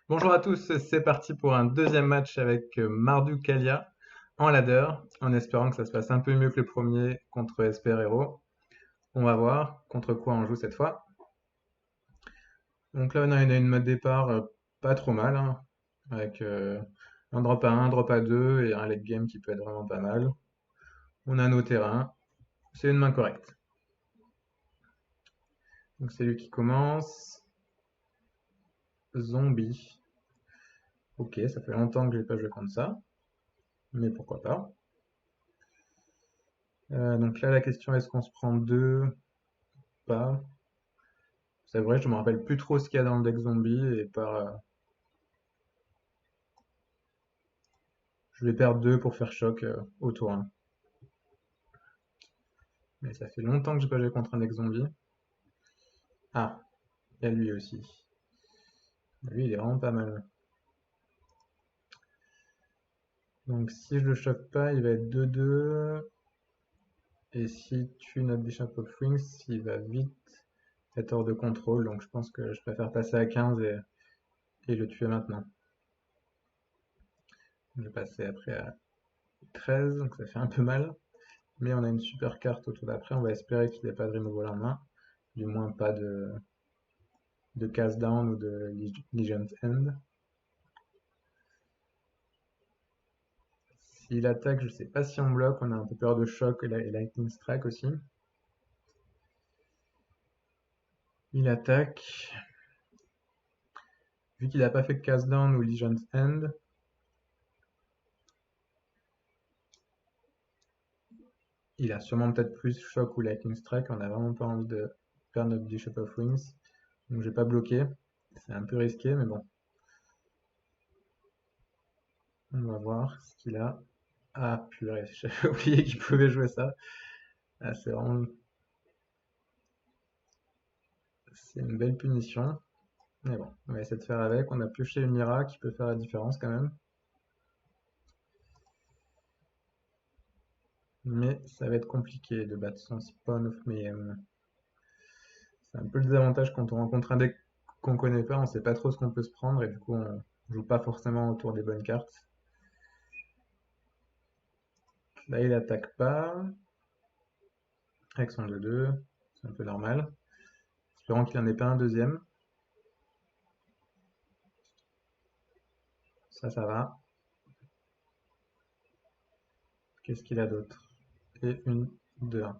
Bonjour à tous, c'est parti pour un deuxième match avec Marduk Kalia en ladder, en espérant que ça se passe un peu mieux que le premier contre Esper Hero. On va voir contre quoi on joue cette fois. Donc là, on a une mode départ pas trop mal, hein, avec un drop à 1, drop à 2 et un late game qui peut être vraiment pas mal. On a nos terrains, c'est une main correcte. Donc c'est lui qui commence. Zombie. Ok, ça fait longtemps que j'ai pas joué contre ça, mais pourquoi pas. Donc là, la question est-ce qu'on se prend deux? Pas. C'est vrai, je me rappelle plus trop ce qu'il y a dans le deck zombie et je vais perdre 2 pour faire choc au tour 1. Mais ça fait longtemps que j'ai pas joué contre un deck zombie. Ah, il y a lui aussi. Lui, il est vraiment pas mal. Donc si je le choque pas, il va être 2-2. Et s'il tue notre Bishop of Wings, il va vite être hors de contrôle. Donc je pense que je préfère passer à 15 et le tuer maintenant. Je vais passer après à 13, donc ça fait un peu mal. Mais on a une super carte au tour d'après. On va espérer qu'il n'ait pas de removal en main. Du moins pas de Cast Down ou de Legion's End. S'il attaque, je sais pas si on bloque. On a un peu peur de choc et Lightning Strike aussi. Il attaque. Vu qu'il n'a pas fait de Cast Down ou Legion's End, il a sûrement peut-être plus choc ou Lightning Strike. On n'a vraiment pas envie de perdre notre Bishop of Wings. Donc je vais pas bloquer. C'est un peu risqué, mais bon. On va voir ce qu'il a. Ah purée, j'avais oublié qu'il pouvait jouer ça. Ah, c'est une belle punition. Mais bon, on va essayer de faire avec. On a pioché une Ira qui peut faire la différence quand même. Mais ça va être compliqué de battre son Spawn of Mayhem. C'est un peu le désavantage quand on rencontre un deck qu'on connaît pas, on sait pas trop ce qu'on peut se prendre et du coup on joue pas forcément autour des bonnes cartes. Là il attaque pas avec son 2-2, c'est un peu normal. Espérons qu'il en ait pas un deuxième. Ça va. Qu'est-ce qu'il a d'autre? Et une 2-1.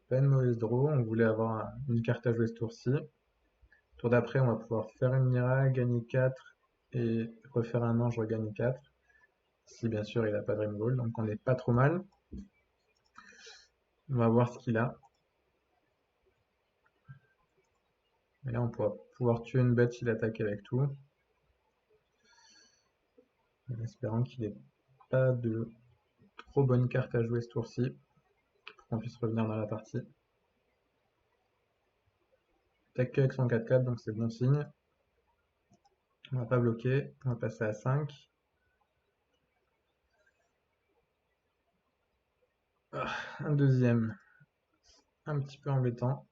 Pas une mauvaise draw, on voulait avoir une carte à jouer ce tour-ci. Tour d'après, on va pouvoir faire une Mira, gagner 4 et refaire un ange, regagner 4. Si bien sûr il n'a pas de Dream donc on n'est pas trop mal. On va voir ce qu'il a. Et là on pourra pouvoir tuer une bête s'il attaque avec tout. En espérant qu'il n'ait pas de trop bonnes cartes à jouer ce tour-ci. Pour qu'on puisse revenir dans la partie. Attaque avec son 4-4, donc c'est bon signe. On va pas bloquer, on va passer à 5. Ah, un deuxième, un petit peu embêtant.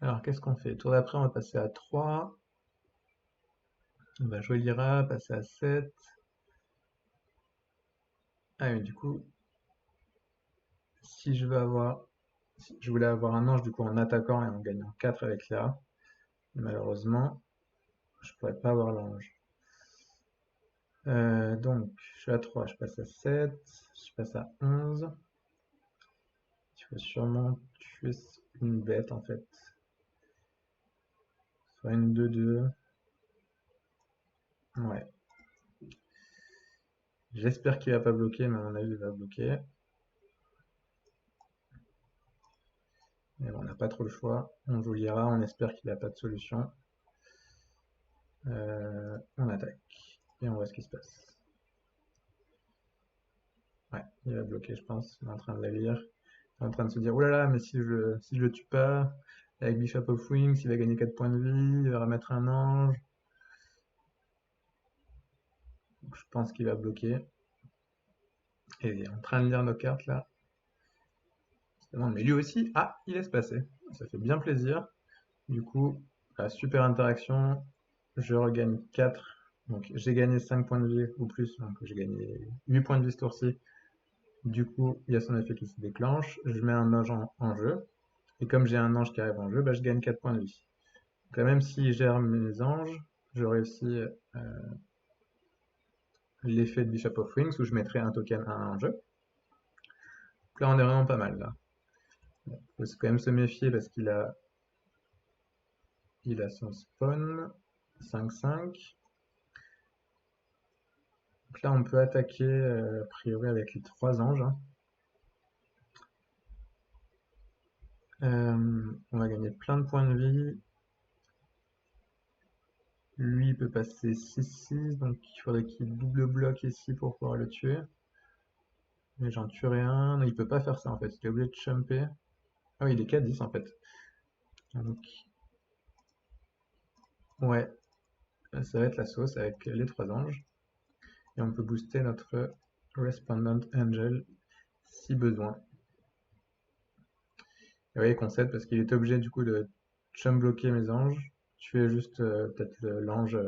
Alors qu'est-ce qu'on fait? Tour d'après, on va passer à 3. On va jouer l'Ira, passer à 7. Ah oui, du coup, si je veux avoir. Si je voulais avoir un ange du coup en attaquant et en gagnant 4 avec l'Ira. Malheureusement, je pourrais pas avoir l'ange. Donc, je suis à 3, je passe à 7, je passe à 11. Il faut sûrement tuer une bête en fait. Soit une 2-2. Ouais. J'espère qu'il va pas bloquer, mais à mon avis il va bloquer. Mais bon, on n'a pas trop le choix. On joue l'Ira, on espère qu'il n'a pas de solution. On attaque. Et on voit ce qui se passe. Ouais, il va bloquer, je pense. Il est en train de la lire. Il est en train de se dire, oh là là, mais si je le tue pas, avec Bishop of Wings, il va gagner 4 points de vie, il va remettre un ange. Donc, je pense qu'il va bloquer. Et il est en train de lire nos cartes là. Mais lui aussi, ah, il laisse passer. Ça fait bien plaisir. Du coup, la super interaction, je regagne 4. Donc j'ai gagné 5 points de vie ou plus, donc j'ai gagné 8 points de vie ce tour-ci. Du coup, il y a son effet qui se déclenche. Je mets un ange en jeu. Et comme j'ai un ange qui arrive en jeu, bah, je gagne 4 points de vie. Donc là, même s'il gère mes anges, je réussis l'effet de Bishop of Wings où je mettrai un token 1 en jeu. Donc là, on est vraiment pas mal là. Bon, faut quand même se méfier parce il a son spawn 5-5. Donc là, on peut attaquer a priori avec les 3 anges, hein. On va gagner plein de points de vie. Lui, il peut passer 6-6, donc il faudrait qu'il double bloc ici pour pouvoir le tuer. Mais j'en tuerai un. Non, il peut pas faire ça en fait. Il est obligé de jumper. Ah oui, il est K10 en fait. Donc, ouais, ça va être la sauce avec les 3 anges. Et on peut booster notre Respondent Angel si besoin. Et oui, concède parce qu'il est obligé du coup de jump bloquer mes anges. Tuer juste peut-être l'ange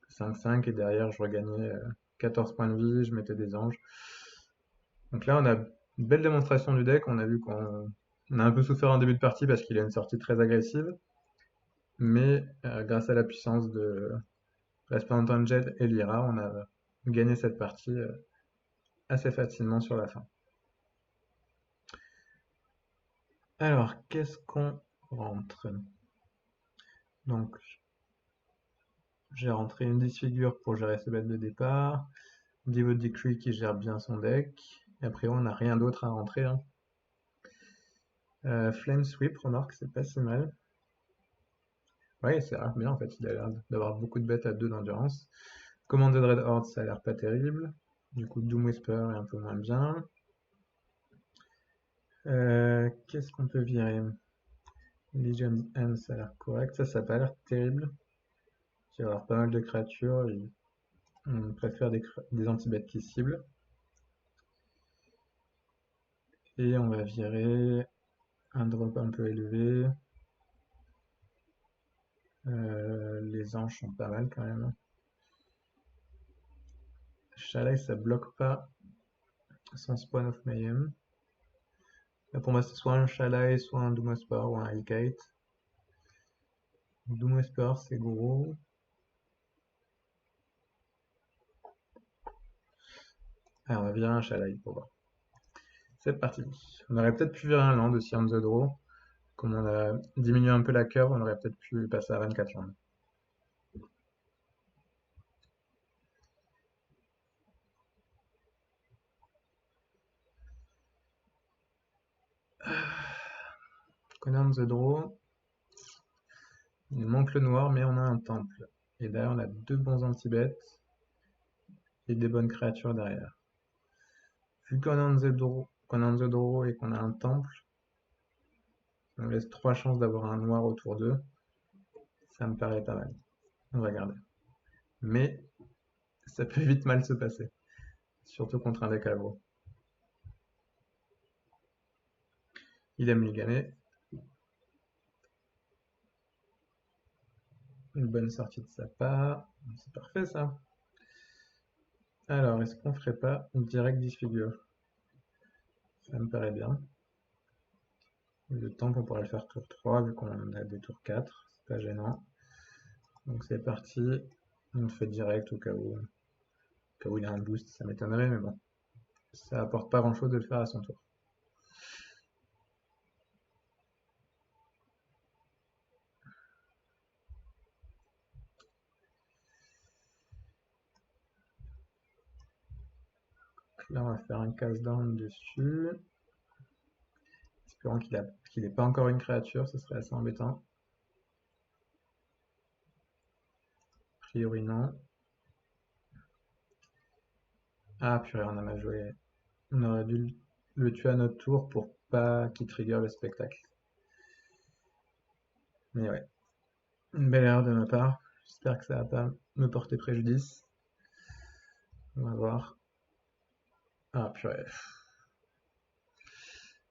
5-5 et derrière je regagnais 14 points de vie, je mettais des anges. Donc là on a une belle démonstration du deck, on a vu qu'on a un peu souffert en début de partie parce qu'il a une sortie très agressive, mais grâce à la puissance de Resplendent Angel et Lyra, on a gagné cette partie assez facilement sur la fin. Alors, qu'est-ce qu'on rentre? Donc, j'ai rentré une disfigure pour gérer ses bêtes de départ, Devote Decree qui gère bien son deck, et après on n'a rien d'autre à rentrer, hein. Flame Sweep, remarque, c'est pas si mal. Ouais, c'est bien en fait, il a l'air d'avoir beaucoup de bêtes à 2 d'endurance. Commanded Red Horde, ça a l'air pas terrible. Du coup, Doom Whisper est un peu moins bien. Qu'est-ce qu'on peut virer? Legion's End, ça a l'air correct. Ça a pas l'air terrible. Il va y avoir pas mal de créatures. On préfère des anti-bêtes qui ciblent. Et on va virer un drop un peu élevé. Les anges sont pas mal quand même. Chalet, ça bloque pas son Spawn of Mayhem. Là, pour moi, c'est soit un Chalet, soit un Doomwhisper ou un Hellkite. Doomwhisper, c'est gros. Ah, on va virer un Chalet pour voir. C'est parti. On aurait peut-être pu virer un land aussi on the draw. Comme on a diminué un peu la curve, on aurait peut-être pu passer à 24 lands. On est on the draw. Il nous manque le noir, mais on a un temple. Et derrière, on a 2 bons anti-bêtes et des bonnes créatures derrière. Vu qu'on est on the draw et qu'on a un temple, on laisse 3 chances d'avoir un noir autour d'eux. Ça me paraît pas mal. On va garder. Mais ça peut vite mal se passer. Surtout contre un deck aggro. Il aime lui gagner. Une bonne sortie de sa part. C'est parfait ça. Alors, est-ce qu'on ferait pas une direct disfigure? Ça me paraît bien. Le temps qu'on pourrait le faire tour 3 vu qu'on a des tours 4. C'est pas gênant. Donc c'est parti. On le fait direct au cas où il a un boost. Ça m'étonnerait, mais bon. Ça apporte pas grand-chose de le faire à son tour. Là, on va faire un cast down dessus. Espérant qu'il n'ait pas encore une créature, ce serait assez embêtant. A priori, non. Ah, purée, on a mal joué. On aurait dû le tuer à notre tour pour pas qu'il trigger le spectacle. Mais ouais, une belle erreur de ma part. J'espère que ça va pas me porter préjudice. On va voir. Ah, purée.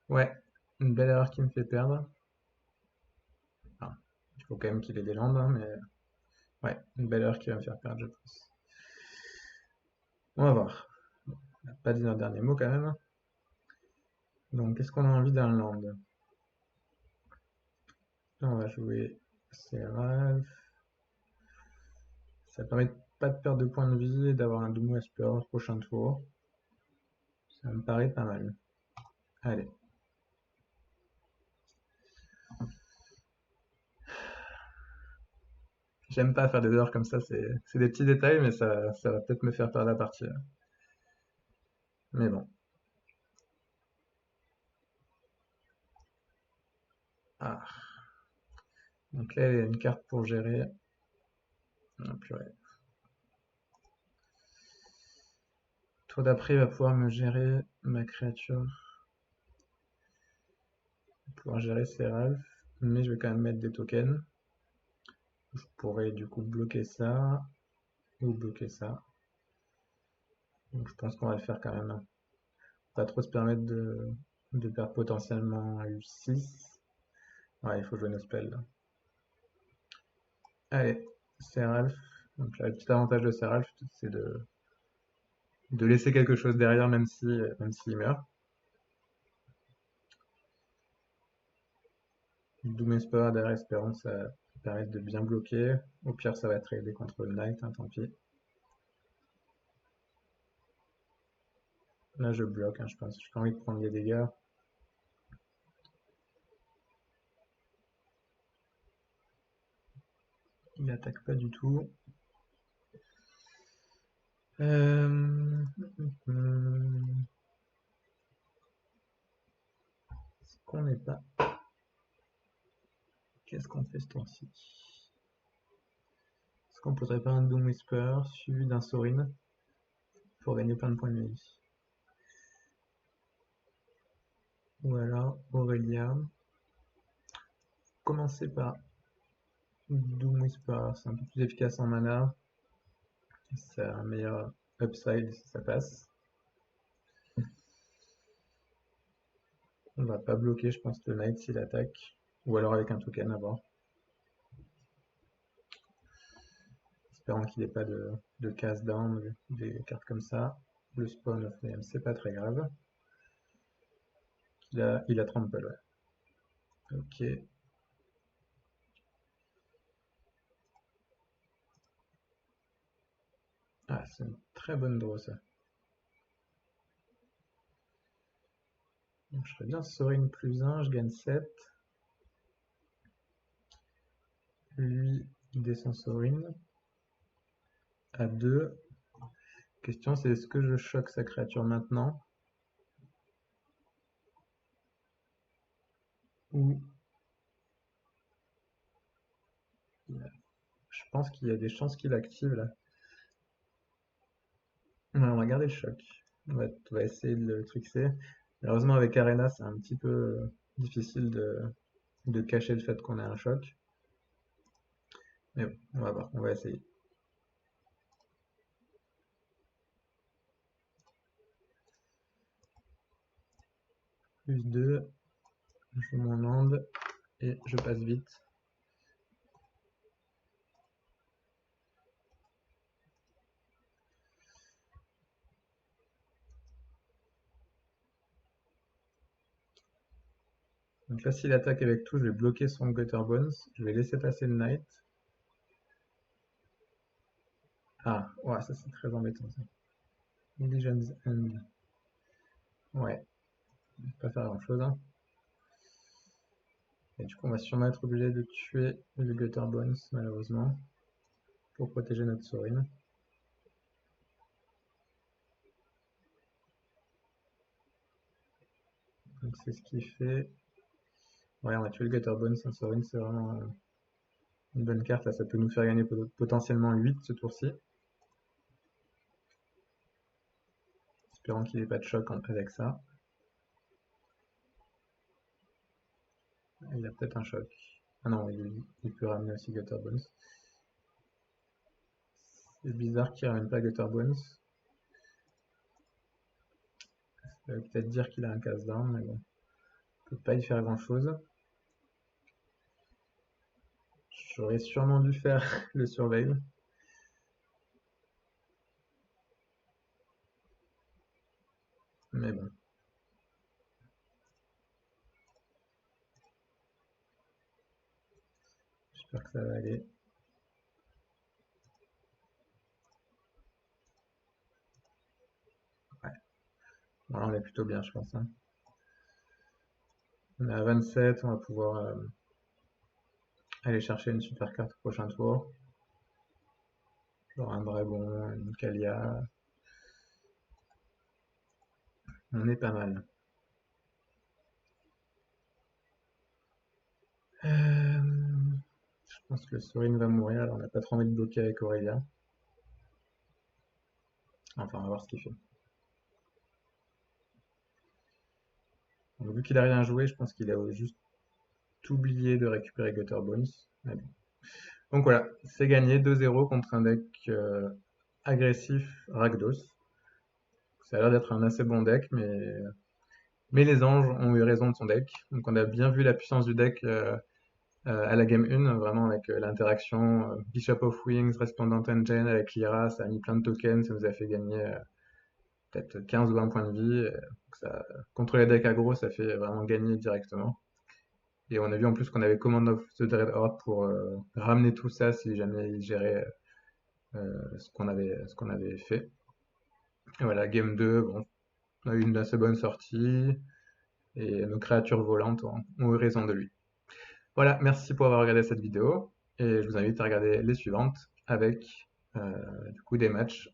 Ouais, une belle erreur qui me fait perdre. faut quand même qu'il ait des landes, hein, mais ouais, une belle heure qui va me faire perdre, je pense. On va voir. On n'a pas dit notre dernier mot quand même. Donc, qu'est-ce qu'on a envie d'un land? Là, on va jouer Seraph. Ça permet pas de perdre de points de vie et d'avoir un Doom Whisper au prochain tour. Ça me paraît pas mal. Allez. J'aime pas faire des erreurs comme ça, c'est des petits détails, mais ça va peut-être me faire perdre la partie. Mais bon. Ah. Donc là, il y a une carte pour gérer. Ah, purée. Tour d'après, il va pouvoir me gérer ma créature. Il va pouvoir gérer Seraph. Mais je vais quand même mettre des tokens. Je pourrais du coup bloquer ça. Ou bloquer ça. Donc je pense qu'on va le faire quand même. Pas trop se permettre de perdre potentiellement U6. Ouais, il faut jouer nos spells là. Allez, Seraph. Donc là, le petit avantage de Seraph, c'est de laisser quelque chose derrière même s'il meurt. Doom Esper derrière Espérance, ça permet de bien bloquer. Au pire, ça va être aidé contre le Knight, hein, tant pis. Là, je bloque, hein, je pense. J'ai pas envie de prendre des dégâts. Il attaque pas du tout. Euh... Est-ce qu'on n'est pas... Qu'est-ce qu'on fait ce tour-ci? Est-ce qu'on poserait pas un Doom Whisper suivi d'un Sorin pour gagner plein de points de vie? Ou alors Aurélia. Commencer par Doom Whisper, c'est un peu plus efficace en mana. C'est un meilleur upside si ça passe. On va pas bloquer, je pense, le Knight s'il attaque. Ou alors avec un token à voir. Espérant qu'il n'ait pas de cast down, des cartes comme ça. Le spawn of name, c'est pas très grave. Il a trample, ouais. Ok. Ah, c'est une très bonne draw ça. Donc, je ferais bien Sorin plus 1, je gagne 7. Lui, il descend Sorin à 2. Question, c'est est-ce que je choque sa créature maintenant? Ou je pense qu'il y a des chances qu'il active là. Ouais, on va garder le choc. On va essayer de le trixer. Malheureusement, avec Arena, c'est un petit peu difficile de cacher le fait qu'on a un choc. Mais bon, on va voir, on va essayer. Plus 2, je joue mon land et je passe vite. Donc là, s'il attaque avec tout, je vais bloquer son Gutterbones. Je vais laisser passer le Knight. Ah, ouais, ça c'est très embêtant ça. Illusion's End. Ouais, on peut pas faire grand chose. Hein. Et du coup, on va sûrement être obligé de tuer le Gutterbones, malheureusement, pour protéger notre Sorin. Donc c'est ce qu'il fait. Ouais, on va tuer le Gutterbones sans Sorin, c'est vraiment une bonne carte. Là, ça peut nous faire gagner potentiellement 8 ce tour-ci. Espérant qu'il n'ait pas de choc avec ça. Il a peut-être un choc. Ah non, il peut ramener aussi Gutterbones. C'est bizarre qu'il ramène pas Gutterbones. Ça veut peut-être dire qu'il a un cast down, mais bon. On peut pas y faire grand chose. J'aurais sûrement dû faire le surveil. Mais bon. J'espère que ça va aller. Ouais. Voilà, on est plutôt bien, je pense, hein. On est à 27, on va pouvoir aller chercher une super carte au prochain tour. Genre un dragon, une Kalia. On est pas mal. Je pense que Sorine va mourir, alors on n'a pas trop envie de bloquer avec Aurélia. Enfin, on va voir ce qu'il fait. Donc, vu qu'il a rien joué, je pense qu'il a juste oublié de récupérer Gutterbones. Mais bon. Donc voilà, c'est gagné 2-0 contre un deck agressif Rakdos. Ça a l'air d'être un assez bon deck, mais les anges ont eu raison de son deck. Donc on a bien vu la puissance du deck à la game 1, vraiment avec l'interaction Bishop of Wings, Resplendent Engine avec Lyra, ça a mis plein de tokens, ça nous a fait gagner peut-être 15 ou 20 points de vie. Contre les decks aggro, ça fait vraiment gagner directement. Et on a vu en plus qu'on avait Command of the Dread Horde pour ramener tout ça si jamais il gérait ce qu'on avait fait. Et voilà, game 2, bon, on a eu une assez bonne sortie et nos créatures volantes ont eu raison de lui. Voilà, merci pour avoir regardé cette vidéo et je vous invite à regarder les suivantes avec du coup des matchs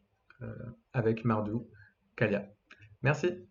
avec Mardou, Kalia. Merci.